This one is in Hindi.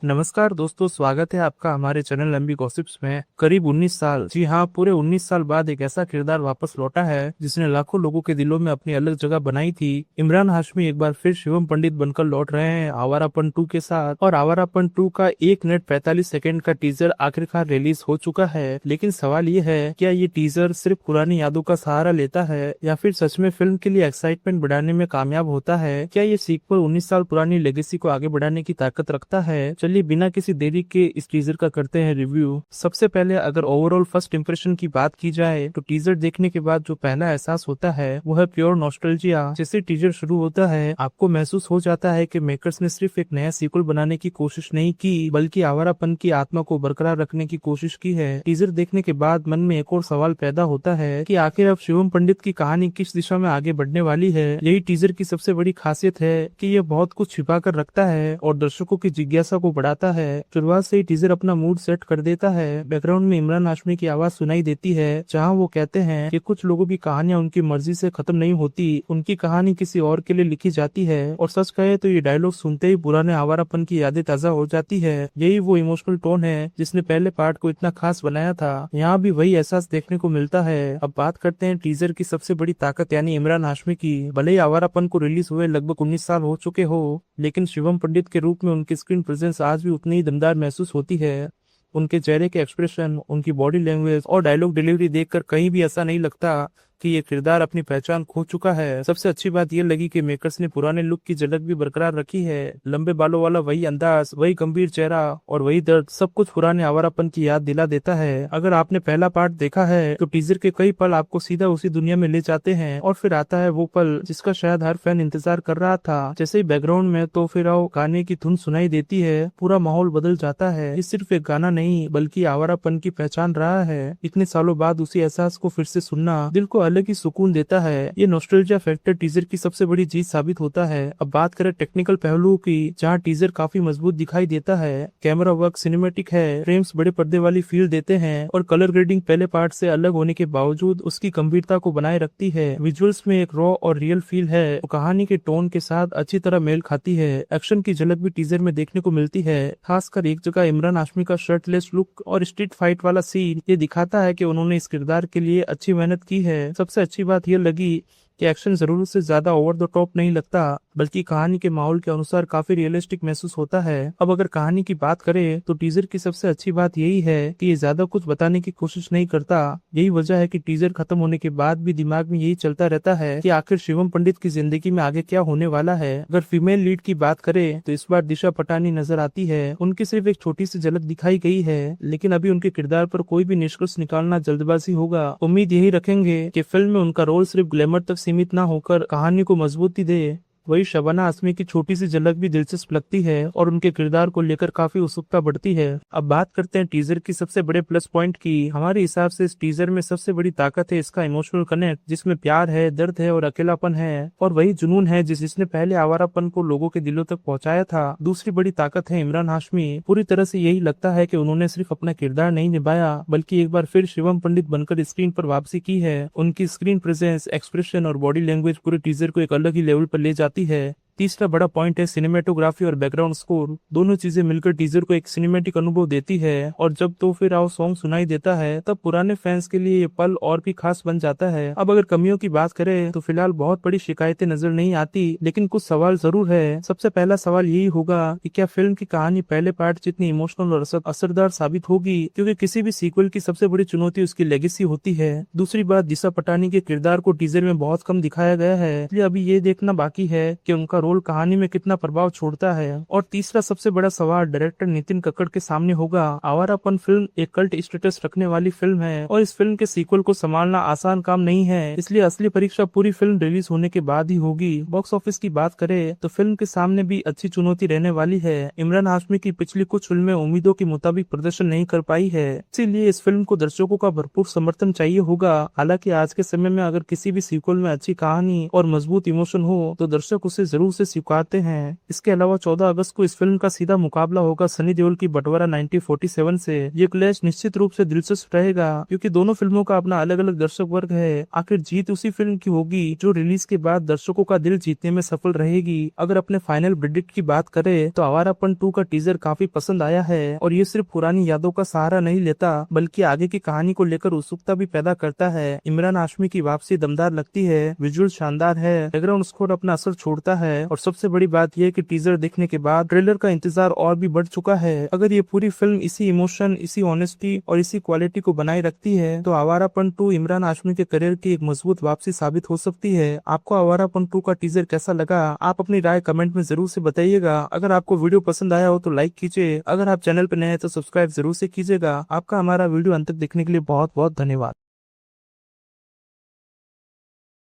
नमस्कार दोस्तों, स्वागत है आपका हमारे चैनल लंबी गॉसिप्स में। करीब 19 साल, जी हाँ, पूरे 19 साल बाद एक ऐसा किरदार वापस लौटा है जिसने लाखों लोगों के दिलों में अपनी अलग जगह बनाई थी। इमरान हाशमी एक बार फिर शिवम पंडित बनकर लौट रहे हैं आवारापन 2 के साथ। और आवारापन 2 का 1 मिनट 45 सेकंड का टीजर आखिरकार रिलीज हो चुका है। लेकिन सवाल ये है, क्या ये टीजर सिर्फ पुरानी यादों का सहारा लेता है या फिर सच में फिल्म के लिए एक्साइटमेंट बढ़ाने में कामयाब होता है? क्या ये सीक्वल 19 साल पुरानी लेगेसी को आगे बढ़ाने की ताकत रखता है? चलिए बिना किसी देरी के इस टीजर का करते हैं रिव्यू। सबसे पहले अगर ओवरऑल फर्स्ट इंप्रेशन की बात की जाए तो टीजर देखने के बाद जो पहला एहसास होता है वो है प्योर नॉस्टैल्जिया। जैसे टीजर शुरू होता है आपको महसूस हो जाता है कि मेकर्स ने सिर्फ एक नया सीक्वल बनाने की कोशिश नहीं की बल्कि आवारापन की आत्मा को बरकरार रखने की कोशिश की है। टीजर देखने के बाद मन में एक और सवाल पैदा होता है कि आखिर अब शिवम पंडित की कहानी किस दिशा में आगे बढ़ने वाली है। यही टीजर की सबसे बड़ी खासियत है कि यह बहुत कुछ छिपा कर रखता है और दर्शकों की जिज्ञासा को बढ़ाता है। शुरुआत से ही टीजर अपना मूड सेट कर देता है। बैकग्राउंड में इमरान हाशमी की आवाज सुनाई देती है जहां वो कहते हैं कि कुछ लोगों की कहानियां उनकी मर्जी से खत्म नहीं होती, उनकी कहानी किसी और के लिए लिखी जाती है। और सच कहे तो ये डायलॉग सुनते ही पुराने आवारापन की यादें ताजा हो जाती है। यही वो इमोशनल टोन है जिसने पहले पार्ट को इतना खास बनाया था। यहाँ भी वही एहसास देखने को मिलता है। अब बात करते हैं टीजर की सबसे बड़ी ताकत यानी इमरान हाशमी की। भले ही आवारापन को रिलीज हुए लगभग 19 साल हो चुके हो, लेकिन शिवम पंडित के रूप में उनकी स्क्रीन प्रेजेंस आज भी उतनी ही दमदार महसूस होती है। उनके चेहरे के एक्सप्रेशन, उनकी बॉडी लैंग्वेज और डायलॉग डिलीवरी देखकर कहीं भी ऐसा नहीं लगता कि ये किरदार अपनी पहचान खो चुका है। सबसे अच्छी बात ये लगी कि मेकर्स ने पुराने लुक की झलक भी बरकरार रखी है। लंबे बालों वाला वही अंदाज, वही गंभीर चेहरा और वही दर्द, सब कुछ पुराने आवारापन की याद दिला देता है। अगर आपने पहला पार्ट देखा है तो टीजर के कई पल आपको सीधा उसी दुनिया में ले जाते हैं और फिर आता है वो पल जिसका शायद हर फैन इंतजार कर रहा था। जैसे ही बैकग्राउंड में तो फिर आओ गाने की धुन सुनाई देती है, पूरा माहौल बदल जाता है। ये सिर्फ एक गाना नहीं बल्कि आवारापन की पहचान रहा है। इतने सालों बाद उसी एहसास को फिर से सुनना दिल को अलग ही सुकून देता है। ये नॉस्टैल्जिया फैक्टर टीजर की सबसे बड़ी जीत साबित होता है। अब बात करें टेक्निकल पहलुओं की, जहां टीजर काफी मजबूत दिखाई देता है। कैमरा वर्क सिनेमैटिक है, फ्रेम्स बड़े पर्दे वाली फील देते हैं और कलर ग्रेडिंग पहले पार्ट से अलग होने के बावजूद उसकी गंभीरता को बनाए रखती है। विजुअल्स में एक रॉ और रियल फील है, तो कहानी के टोन के साथ अच्छी तरह मेल खाती है। एक्शन की झलक भी टीजर में देखने को मिलती है, खासकर एक जगह इमरान हाशमी का शर्टलेस लुक और स्ट्रीट फाइट वाला सीन। ये दिखाता है कि उन्होंने इस किरदार के लिए अच्छी मेहनत की है। सबसे अच्छी बात यह लगी कि एक्शन जरूरत से ज्यादा ओवर द टॉप नहीं लगता बल्कि कहानी के माहौल के अनुसार काफी रियलिस्टिक महसूस होता है। अब अगर कहानी की बात करें तो टीजर की सबसे अच्छी बात यही है कि ये ज्यादा कुछ बताने की कोशिश नहीं करता। यही वजह है कि टीजर खत्म होने के बाद भी दिमाग में यही चलता रहता है कि आखिर शिवम पंडित की जिंदगी में आगे क्या होने वाला है। अगर फीमेल लीड की बात करें तो इस बार दिशा पटानी नजर आती है। उनकी सिर्फ एक छोटी सी झलक दिखाई गई है, लेकिन अभी उनके किरदार पर कोई भी निष्कर्ष निकालना जल्दबाजी होगा। उम्मीद यही रखेंगे कि फिल्म में उनका रोल सिर्फ ग्लैमर तक सीमित न होकर कहानी को मजबूती दे। वही शबाना आजमी की छोटी सी झलक भी दिलचस्प लगती है और उनके किरदार को लेकर काफी उत्सुकता बढ़ती है। अब बात करते हैं टीजर की सबसे बड़े प्लस पॉइंट की। हमारे हिसाब से इस टीजर में सबसे बड़ी ताकत है इसका इमोशनल कनेक्ट, जिसमें प्यार है, दर्द है और अकेलापन है और वही जुनून है जिसने पहले आवारापन को लोगों के दिलों तक पहुंचाया था। दूसरी बड़ी ताकत है इमरान हाशमी। पूरी तरह से यही लगता है कि उन्होंने सिर्फ अपना किरदार नहीं निभाया बल्कि एक बार फिर शिवम पंडित बनकर स्क्रीन पर वापसी की है। उनकी स्क्रीन प्रेजेंस, एक्सप्रेशन और बॉडी लैंग्वेज पूरे टीजर को एक अलग ही लेवल पर ले जाती है। तीसरा बड़ा पॉइंट है सिनेमेटोग्राफी और बैकग्राउंड स्कोर। दोनों चीजें मिलकर टीजर को एक सिनेमैटिक अनुभव देती है और जब तो फिर आओ सॉन्ग सुनाई देता है तब पुराने फैंस के लिए ये पल और भी खास बन जाता है। अब अगर कमियों की बात करें तो फिलहाल बहुत बड़ी शिकायतें नजर नहीं आती, लेकिन कुछ सवाल जरूर है। सबसे पहला सवाल यही होगा कि क्या फिल्म की कहानी पहले पार्ट जितनी इमोशनल और असरदार साबित होगी, क्योंकि किसी भी सीक्वल की सबसे बड़ी चुनौती उसकी लेगेसी होती है। दूसरी बात, दिशा पटानी के किरदार को टीजर में बहुत कम दिखाया गया है, इसलिए अभी ये देखना बाकी है कि उनका रोल कहानी में कितना प्रभाव छोड़ता है। और तीसरा सबसे बड़ा सवाल डायरेक्टर नितिन कक्कड़ के सामने होगा। आवारापन फिल्म एक कल्ट स्टेटस रखने वाली फिल्म है और इस फिल्म के सीक्वल को संभालना आसान काम नहीं है, इसलिए असली परीक्षा पूरी फिल्म रिलीज होने के बाद ही होगी। बॉक्स ऑफिस की बात करें तो फिल्म के सामने भी अच्छी चुनौती रहने वाली है। इमरान हाशमी की पिछली कुछ फिल्में उम्मीदों के मुताबिक प्रदर्शन नहीं कर पाई है, इसीलिए इस फिल्म को दर्शकों का भरपूर समर्थन चाहिए होगा। हालांकि आज के समय में अगर किसी भी सीक्वल में अच्छी कहानी और मजबूत इमोशन हो तो दर्शक उसे जरूर उसे स्वीकारते हैं। इसके अलावा 14 अगस्त को इस फिल्म का सीधा मुकाबला होगा सनी देओल की बंटवारा 1947 से। ये क्लैश निश्चित रूप से दिलचस्प रहेगा क्योंकि दोनों फिल्मों का अपना अलग अलग दर्शक वर्ग है। आखिर जीत उसी फिल्म की होगी जो रिलीज के बाद दर्शकों का दिल जीतने में सफल रहेगी। अगर अपने फाइनल वर्डिक्ट की बात करें तो आवारापन 2 का टीजर काफी पसंद आया है और ये सिर्फ पुरानी यादों का सहारा नहीं लेता बल्कि आगे की कहानी को लेकर उत्सुकता भी पैदा करता है। इमरान हाशमी की वापसी दमदार लगती है, विजुअल शानदार है, बैकग्राउंड स्कोर अपना असर छोड़ता है और सबसे बड़ी बात यह कि टीजर देखने के बाद ट्रेलर का इंतजार और भी बढ़ चुका है। अगर ये पूरी फिल्म इसी इमोशन, इसी ऑनेस्टी और इसी क्वालिटी को बनाए रखती है तो आवारापन 2 इमरान हाशमी के करियर की एक मजबूत वापसी साबित हो सकती है। आपको आवारापन 2 का टीजर कैसा लगा? आप अपनी राय कमेंट में जरूर से बताइएगा। अगर आपको वीडियो पसंद आया हो तो लाइक कीजिए। अगर आप चैनल पर नए हैं तो सब्सक्राइब जरूर से कीजिएगा। आपका हमारा वीडियो अंत तक देखने के लिए बहुत बहुत धन्यवाद।